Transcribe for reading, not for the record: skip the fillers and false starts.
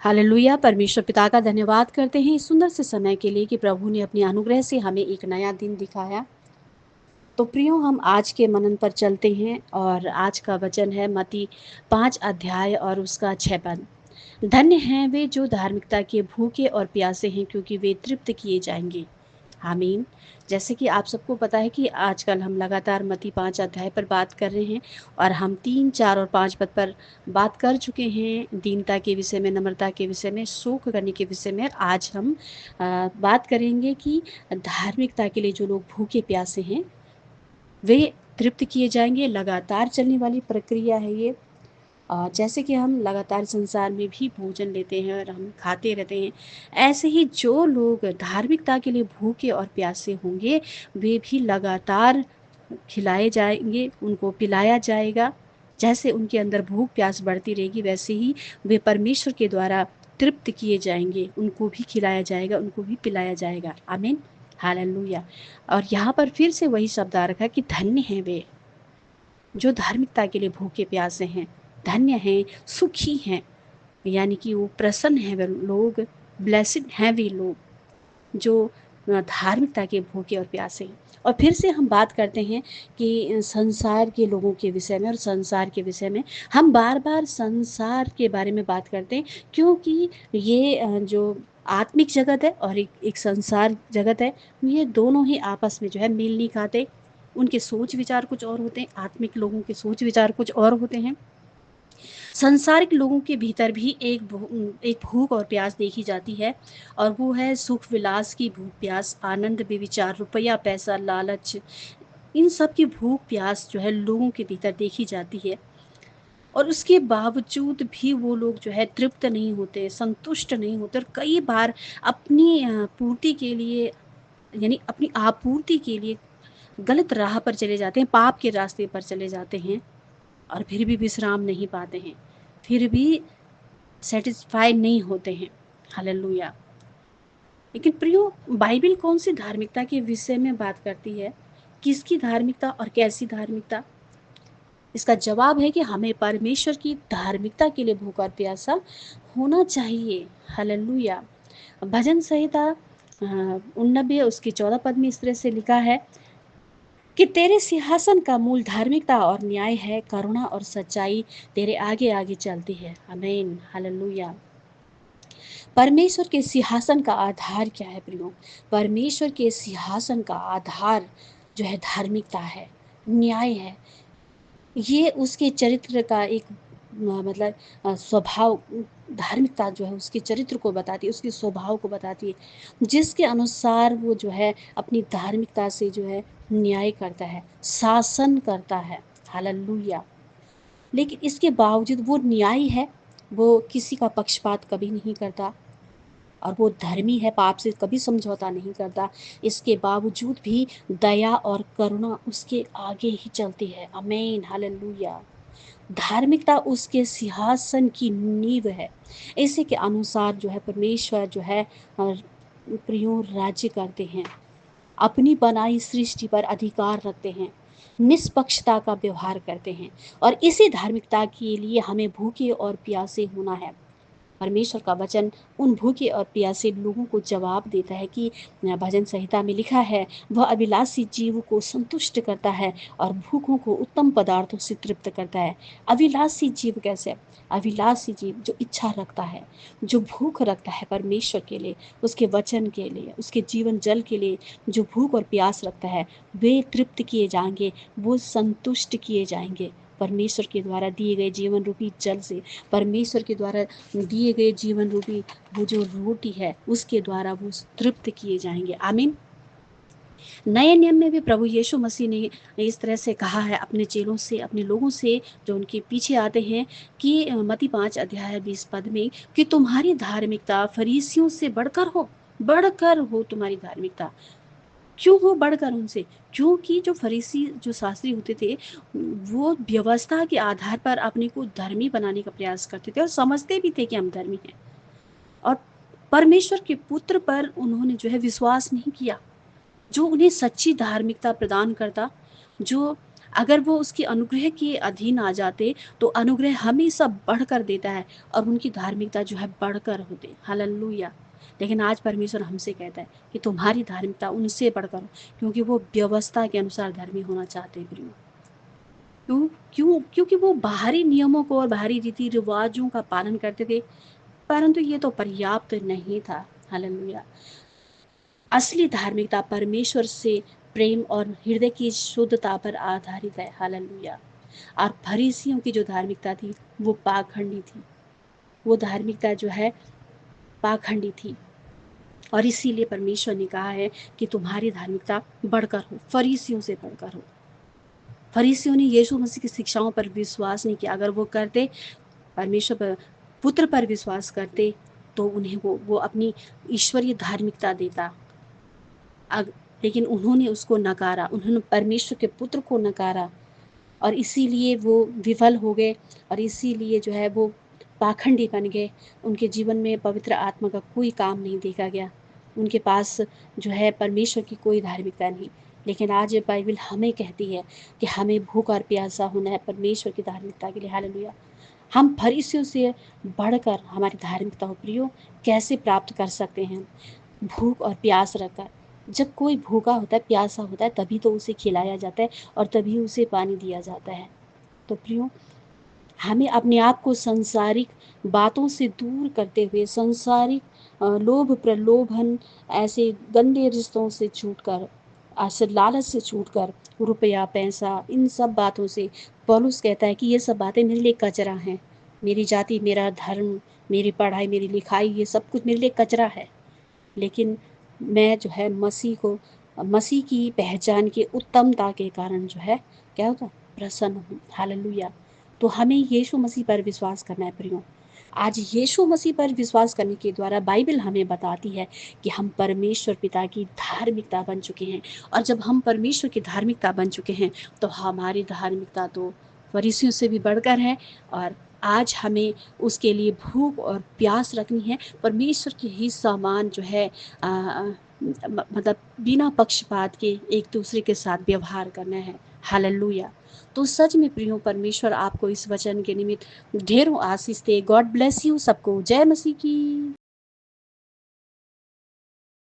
Hallelujah. परमेश्वर पिता का धन्यवाद करते हैं इस सुंदर से समय के लिए कि प्रभु ने अपनी अनुग्रह से हमें एक नया दिन दिखाया। तो प्रियो, हम आज के मनन पर चलते हैं और आज का वचन है मत्ती 5 अध्याय और उसका 6 पद। धन्य हैं वे जो धार्मिकता के भूखे और प्यासे हैं, क्योंकि वे तृप्त किए जाएंगे। आमीन। जैसे कि आप सबको पता है कि आजकल हम लगातार मत्ती 5 अध्याय पर बात कर रहे हैं और हम 3, 4 और 5 पद पर बात कर चुके हैं, दीनता के विषय में, नम्रता के विषय में, शोक करने के विषय में। आज हम बात करेंगे कि धार्मिकता के लिए जो लोग भूखे प्यासे हैं वे तृप्त किए जाएंगे। लगातार चलने वाली प्रक्रिया है ये। जैसे कि हम लगातार संसार में भी भोजन लेते हैं और हम खाते रहते हैं, ऐसे ही जो लोग धार्मिकता के लिए भूखे और प्यासे होंगे वे भी लगातार खिलाए जाएंगे, उनको पिलाया जाएगा। जैसे उनके अंदर भूख प्यास बढ़ती रहेगी, वैसे ही वे परमेश्वर के द्वारा तृप्त किए जाएंगे, उनको भी खिलाया जाएगा, उनको भी पिलाया जाएगा। आमीन। हालेलुया। और यहाँ पर फिर से वही शब्द आ रखा कि धन्य हैं वे जो धार्मिकता के लिए भूखे प्यासे हैं, धन्य हैं, सुखी हैं, यानी कि वो प्रसन्न हैं वे लोग, ब्लेसिड हैं वे लोग जो धार्मिकता के भूखे और प्यासे हैं। और फिर से हम बात करते हैं कि संसार के लोगों के विषय में और संसार के विषय में। हम बार बार संसार के बारे में बात करते हैं क्योंकि ये जो आत्मिक जगत है और एक संसार जगत है, ये दोनों ही आपस में जो है मेल नहीं खाते। उनके सोच विचार कुछ और होते हैं, आत्मिक लोगों के सोच विचार कुछ और होते हैं। संसारिक लोगों के भीतर भी एक भूख और प्यास देखी जाती है, और वो है सुख विलास की भूख प्यास, आनंद बेविचार, रुपया पैसा लालच, इन सब की भूख प्यास जो है लोगों के भीतर देखी जाती है। और उसके बावजूद भी वो लोग जो है तृप्त नहीं होते, संतुष्ट नहीं होते, और कई बार अपनी पूर्ति के लिए, यानी अपनी आपूर्ति के लिए गलत राह पर चले जाते हैं, पाप के रास्ते पर चले जाते हैं, और फिर भी विश्राम नहीं पाते हैं, फिर भी सेटिस्फाई नहीं होते हैं। हालेलुया। लेकिन प्रियो, बाइबल कौन सी धार्मिकता के विषय में बात करती है? किसकी धार्मिकता और कैसी धार्मिकता? इसका जवाब है कि हमें परमेश्वर की धार्मिकता के लिए भूखा और प्यासा होना चाहिए। हालेलुया। भजन संहिता 89 उसके 14 पद में इस तरह से लिखा है कि तेरे सिंहासन का मूल धार्मिकता और न्याय है, करुणा और सच्चाई तेरे आगे आगे चलती है। आमीन। हालेलुया। परमेश्वर के सिंहासन का आधार क्या है प्रियो? परमेश्वर के सिंहासन का आधार जो है धार्मिकता है, न्याय है। ये उसके चरित्र का एक मतलब स्वभाव, धार्मिकता जो है उसके चरित्र को बताती है, उसके स्वभाव को बताती है, जिसके अनुसार वो जो है अपनी धार्मिकता से जो है न्याय करता है, शासन करता है। हालेलुया। लेकिन इसके बावजूद वो न्यायी है, वो किसी का पक्षपात कभी नहीं करता, और वो धर्मी है, पाप से कभी समझौता नहीं करता। इसके बावजूद भी दया और करुणा उसके आगे ही चलती है। आमीन। हालेलुया। धार्मिकता उसके सिंहासन की नींव है। इसी के अनुसार जो है परमेश्वर जो है प्रियो राज्य करते हैं, अपनी बनाई सृष्टि पर अधिकार रखते हैं, निष्पक्षता का व्यवहार करते हैं। और इसी धार्मिकता के लिए हमें भूखे और प्यासे होना है। परमेश्वर का वचन उन भूखे और प्यासे लोगों को जवाब देता है कि भजन संहिता में लिखा है, वह अभिलाषी जीव को संतुष्ट करता है और भूखों को उत्तम पदार्थों से तृप्त करता है। अभिलाषी जीव कैसे? अभिलाषी जीव जो इच्छा रखता है, जो भूख रखता है परमेश्वर के लिए, उसके वचन के लिए, उसके जीवन जल के लिए, जो भूख और प्यास रखता है, वे तृप्त किए जाएंगे, वो संतुष्ट किए जाएंगे परमेश्वर के द्वारा दिए गए जीवन रूपी जल से, परमेश्वर के द्वारा दिए गए जीवन रूपी वो जो रोटी है उसके द्वारा वो तृप्त किए जाएंगे। आमीन। नए नियम में भी प्रभु यीशु मसीह ने इस तरह से कहा है अपने चेलों से, अपने लोगों से जो उनके पीछे आते हैं, कि मत्ती 5 अध्याय 20 पद में, कि तुम्हारी धार्मिकता फरीसियों से बढ़कर हो तुम्हारी धार्मिकता। क्यों हो बढ़कर उनसे? क्योंकि जो फरीसी, जो शास्त्री होते थे, वो व्यवस्था के आधार पर अपने को धर्मी बनाने का प्रयास करते थे और समझते भी थे कि हम धर्मी हैं, और परमेश्वर के पुत्र पर उन्होंने जो है विश्वास नहीं किया, जो उन्हें सच्ची धार्मिकता प्रदान करता, जो अगर वो उसके अनुग्रह के अधीन आ जाते तो अनुग्रह हमेशा बढ़कर देता है और उनकी धार्मिकता जो है बढ़कर होती। हालेलुया। लेकिन आज परमेश्वर हमसे कहता है कि तुम्हारी धार्मिकता उनसे बढ़कर हो, क्योंकि वो व्यवस्था के अनुसार धर्मी होना चाहते हैं प्रियो। क्यों क्यों क्योंकि वो बाहरी नियमों को और बाहरी रीति रिवाजों का पालन करते थे, परंतु ये तो पर्याप्त नहीं था। हालेलुया। असली धार्मिकता परमेश्वर से प्रेम और हृदय की शुद्धता पर आधारित है। हालेलुया। और फरीसियों की जो धार्मिकता थी वो पाखंडी थी। वो धार्मिकता जो है पाखंडी थी, और इसीलिए परमेश्वर ने कहा है कि तुम्हारी धार्मिकता बढ़कर हो, फरीसियों से बढ़कर हो। फरीसियों ने यीशु मसीह की शिक्षाओं पर विश्वास नहीं किया। अगर वो करते, परमेश्वर पर, पुत्र पर विश्वास करते, तो उन्हें वो अपनी ईश्वरीय धार्मिकता देता। लेकिन उन्होंने उसको नकारा, उन्होंने परमेश्वर के पुत्र को नकारा, और इसीलिए वो विफल हो गए, और इसीलिए जो है वो पाखंडी बन गए। उनके जीवन में पवित्र आत्मा का कोई काम नहीं देखा गया। उनके पास जो है परमेश्वर की कोई धार्मिकता नहीं। लेकिन आज ये बाइबल हमें कहती है कि हमें भूख और प्यासा होना है परमेश्वर की धार्मिकता के लिए। हालेलुया। हम फरीसियों से बढ़कर हमारी धार्मिकता हो प्रियो कैसे प्राप्त कर सकते हैं? भूख और प्यास रखकर। जब कोई भूखा होता है, प्यासा होता है, तभी तो उसे खिलाया जाता है और तभी उसे पानी दिया जाता है। तो प्रियो, हमें अपने आप को सांसारिक बातों से दूर करते हुए, सांसारिक लोभ प्रलोभन, ऐसे गंदे रिश्तों से छूटकर, ऐसे लालच से छूटकर, रुपया पैसा इन सब बातों से, पौलुस कहता है कि ये सब बातें मेरे लिए कचरा हैं। मेरी जाति, मेरा धर्म, मेरी पढ़ाई, मेरी लिखाई, ये सब कुछ मेरे लिए कचरा है। लेकिन मैं जो है मसीह की पहचान की उत्तमता के कारण जो है क्या होता, प्रसन्न हूँ। हालेलुया। तो हमें यीशु मसीह पर विश्वास करना है प्रियो। आज यीशु मसीह पर विश्वास करने के द्वारा बाइबल हमें बताती है कि हम परमेश्वर पिता की धार्मिकता बन चुके हैं, और जब हम परमेश्वर की धार्मिकता बन चुके हैं तो हमारी धार्मिकता तो फरीसियों से भी बढ़कर है। और आज हमें उसके लिए भूख और प्यास रखनी है। परमेश्वर के ही समान जो है मतलब बिना पक्षपात के एक दूसरे के साथ व्यवहार करना है। हालेलुया। तो सच में प्रियो, परमेश्वर आपको इस वचन के निमित्त ढेरों आशीष दे। गॉड ब्लेस यू सबको। जय मसीह की।